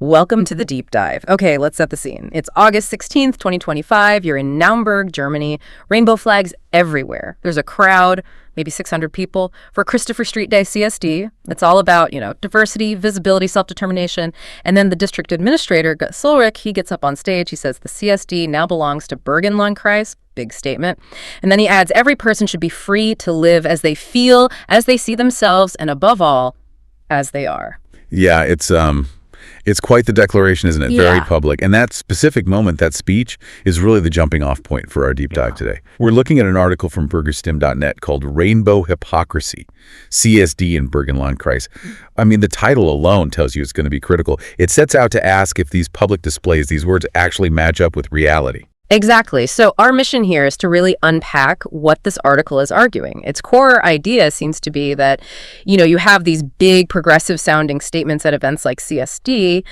Welcome to the deep dive. Okay, let's set the scene. It's August 16th, 2025. You're in Naumburg, Germany. Rainbow flags everywhere. There's a crowd, maybe 600 people, for Christopher Street Day CSD. It's all about, diversity, visibility, self-determination. And then the district administrator, Gus Ulrich, he gets up on stage. He says the CSD now belongs to Burgenlandkreis. Big statement. And then he adds, every person should be free to live as they feel, as they see themselves, and above all, as they are. Yeah, it's quite the declaration, isn't it? Yeah. Very public. And that specific moment, that speech, is really the jumping off point for our deep dive today. We're looking at an article from Bürgerstimme.net called Rainbow Hypocrisy, CSD in Burgenlandkreis. I mean, the title alone tells you it's going to be critical. It sets out to ask if these public displays, these words actually match up with reality. Exactly. So our mission here is to really unpack what this article is arguing. Its core idea seems to be that, you have these big progressive sounding statements at events like CSD,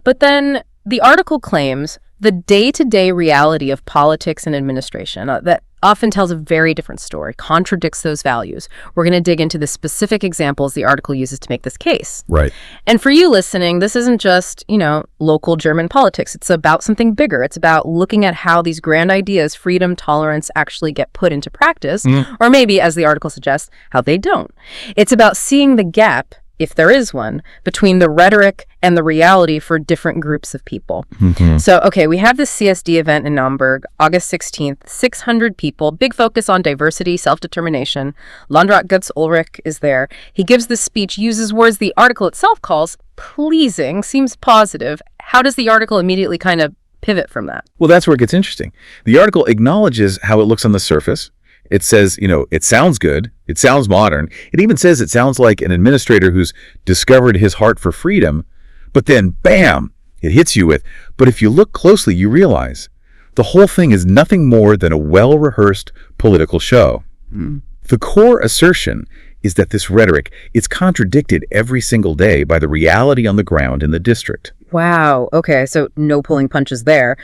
but then the article claims the day-to-day reality of politics and administration that often tells a very different story, contradicts those values. We're going to dig into the specific examples the article uses to make this case. Right. And for you listening, this isn't just, local German politics. It's about something bigger. It's about looking at how these grand ideas, freedom, tolerance, actually get put into practice, or maybe, as the article suggests, how they don't. It's about seeing the gap, if there is one, between the rhetoric and the reality for different groups of people. So, we have this CSD event in Naumburg, August 16th, 600 people, big focus on diversity, self-determination. Landrat Gus Ulrich is there. He gives this speech, uses words the article itself calls pleasing, seems positive. How does the article immediately kind of pivot from that? Well, that's where it gets interesting. The article acknowledges how it looks on the surface. It says, it sounds good. It sounds modern. It even says it sounds like an administrator who's discovered his heart for freedom. But then, bam, it hits you with, but if you look closely, you realize the whole thing is nothing more than a well-rehearsed political show. The core assertion is that this rhetoric is contradicted every single day by the reality on the ground in the district. Wow. Okay, so no pulling punches there.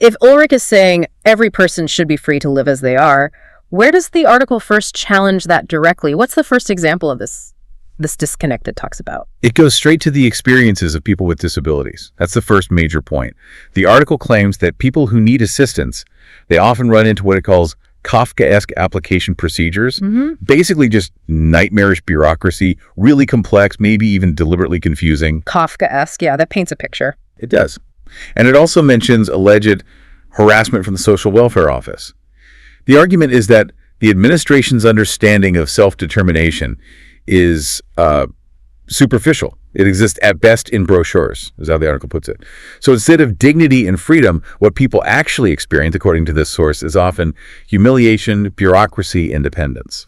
If Ulrich is saying every person should be free to live as they are, where does the article first challenge that directly? What's the first example of this disconnect it talks about? It goes straight to the experiences of people with disabilities. That's the first major point. The article claims that people who need assistance, they often run into what it calls Kafkaesque application procedures, basically just nightmarish bureaucracy, really complex, maybe even deliberately confusing. Kafkaesque, yeah, that paints a picture. It does. And it also mentions alleged harassment from the Social Welfare Office. The argument is that the administration's understanding of self-determination is superficial. It exists at best in brochures, is how the article puts it. So instead of dignity and freedom, what people actually experience, according to this source, is often humiliation, bureaucracy, independence.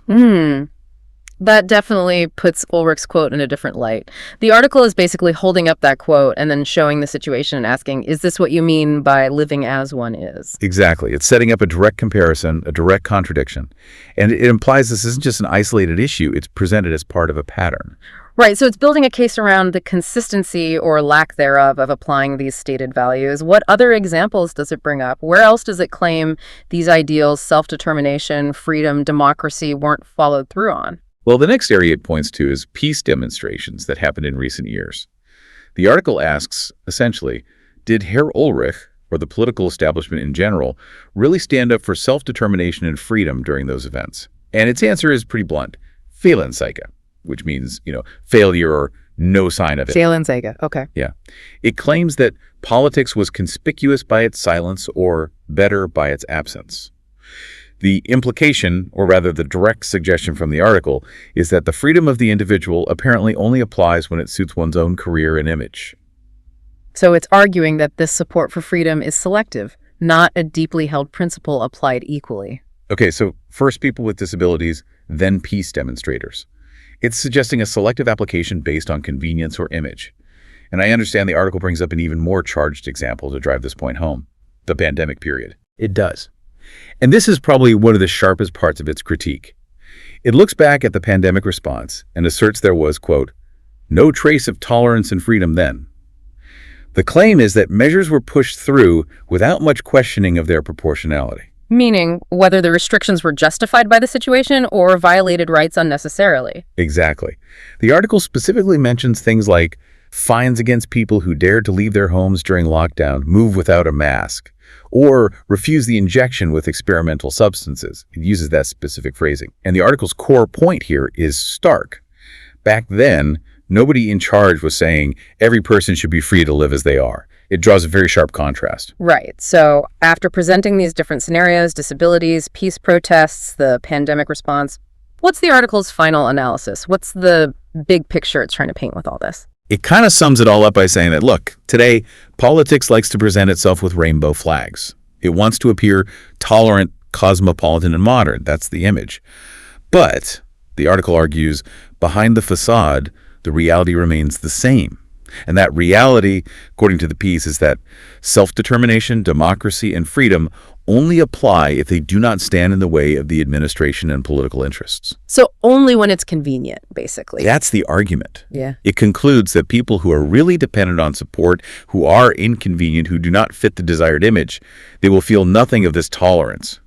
That definitely puts Ulrich's quote in a different light. The article is basically holding up that quote and then showing the situation and asking, is this what you mean by living as one is? Exactly. It's setting up a direct comparison, a direct contradiction. And it implies this isn't just an isolated issue. It's presented as part of a pattern. Right. So it's building a case around the consistency or lack thereof of applying these stated values. What other examples does it bring up? Where else does it claim these ideals, self-determination, freedom, democracy, weren't followed through on? Well, the next area it points to is peace demonstrations that happened in recent years. The article asks, essentially, did Herr Ulrich, or the political establishment in general, really stand up for self-determination and freedom during those events? And its answer is pretty blunt. Fehlanzeige, which means, failure or no sign of it. Fehlanzeige, okay. Yeah. It claims that politics was conspicuous by its silence or, better, by its absence. The implication, or rather the direct suggestion from the article, is that the freedom of the individual apparently only applies when it suits one's own career and image. So it's arguing that this support for freedom is selective, not a deeply held principle applied equally. Okay, so first people with disabilities, then peace demonstrators. It's suggesting a selective application based on convenience or image. And I understand the article brings up an even more charged example to drive this point home, the pandemic period. It does. And this is probably one of the sharpest parts of its critique. It looks back at the pandemic response and asserts there was, quote, no trace of tolerance and freedom then. The claim is that measures were pushed through without much questioning of their proportionality. Meaning whether the restrictions were justified by the situation or violated rights unnecessarily. Exactly. The article specifically mentions things like fines against people who dared to leave their homes during lockdown, move without a mask, or refuse the injection with experimental substances. It uses that specific phrasing. And the article's core point here is stark. Back then, nobody in charge was saying every person should be free to live as they are. It draws a very sharp contrast. Right. So after presenting these different scenarios, disabilities, peace protests, the pandemic response, what's the article's final analysis? What's the big picture it's trying to paint with all this? It kind of sums it all up by saying that, look, today, politics likes to present itself with rainbow flags. It wants to appear tolerant, cosmopolitan, and modern. That's the image. But, the article argues, behind the facade, the reality remains the same. And that reality, according to the piece, is that self-determination, democracy, and freedom only apply if they do not stand in the way of the administration and political interests. So only when it's convenient, basically. That's the argument. Yeah. It concludes that people who are really dependent on support, who are inconvenient, who do not fit the desired image, they will feel nothing of this tolerance.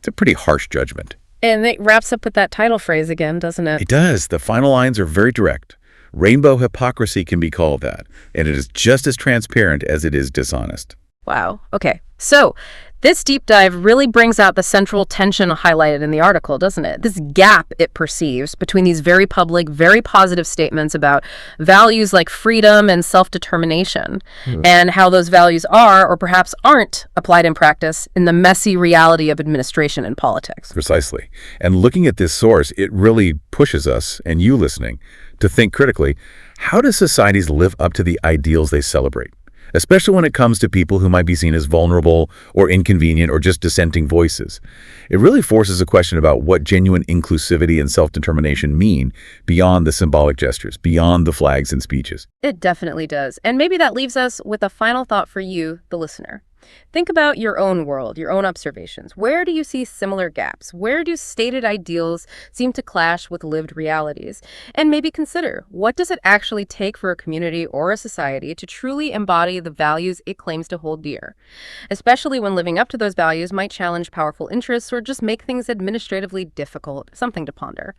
It's a pretty harsh judgment. And it wraps up with that title phrase again, doesn't it? It does. The final lines are very direct. Rainbow hypocrisy can be called that, and it is just as transparent as it is dishonest. Wow. Okay. So this deep dive really brings out the central tension highlighted in the article, doesn't it? This gap it perceives between these very public, very positive statements about values like freedom and self-determination, and how those values are, or perhaps aren't, applied in practice in the messy reality of administration and politics. Precisely. And looking at this source, it really pushes us, and you listening, to think critically, how do societies live up to the ideals they celebrate? Especially when it comes to people who might be seen as vulnerable or inconvenient or just dissenting voices. It really forces a question about what genuine inclusivity and self-determination mean beyond the symbolic gestures, beyond the flags and speeches. It definitely does. And maybe that leaves us with a final thought for you, the listener. Think about your own world, your own observations. Where do you see similar gaps? Where do stated ideals seem to clash with lived realities? And maybe consider, what does it actually take for a community or a society to truly embody the values it claims to hold dear? Especially when living up to those values might challenge powerful interests or just make things administratively difficult. Something to ponder.